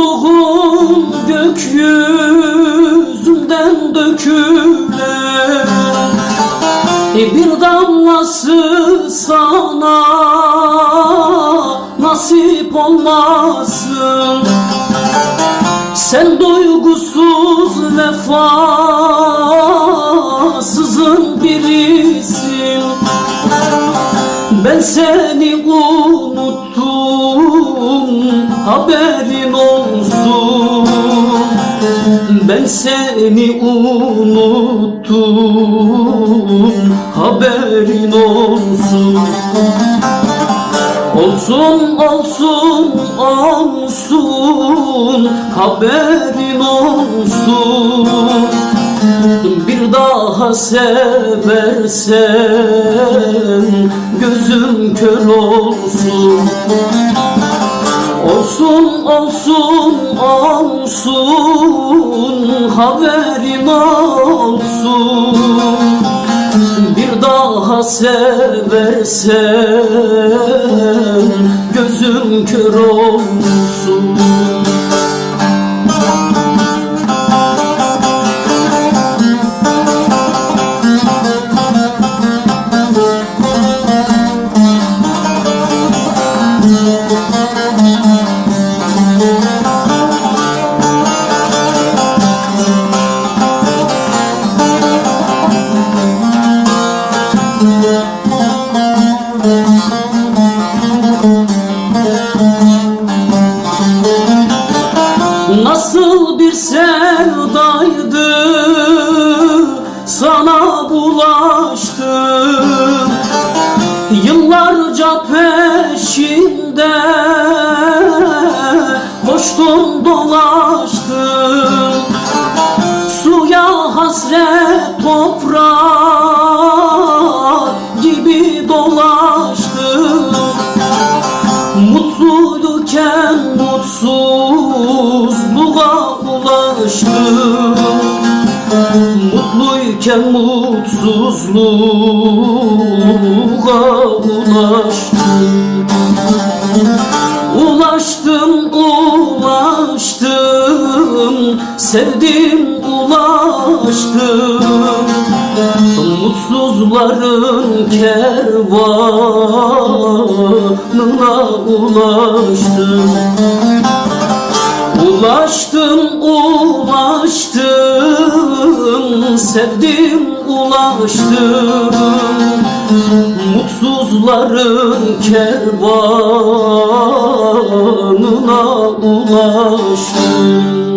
Mutluluğun gökyüzünden dökülen bir damlası sana nasip olmasın. Sen duygusuz vefasızın birisin. Ben seni unuttum, haberin olsun. Ben seni unuttum, haberin olsun. Olsun, olsun, olsun, haberin olsun. Bir daha seversen gözüm kör olsun. Olsun, olsun, olsun, haberin olsun. Bir daha seversen gözüm kör olsun. Nasıl bir sevdaydı sana bulaştım. Yıllarca peşinde koştum dolaştım. Suya hasret toprak gibi dolaştım. Mutluyken mutsuzluğa ulaştım. Mutluyken mutsuzluğa ulaştım. Ulaştım, ulaştım, sevdim, ulaştım. Mutsuzların kervanına ulaştım. Ulaştım, ulaştım, sevdim, ulaştım. Mutsuzların kervanına ulaştım.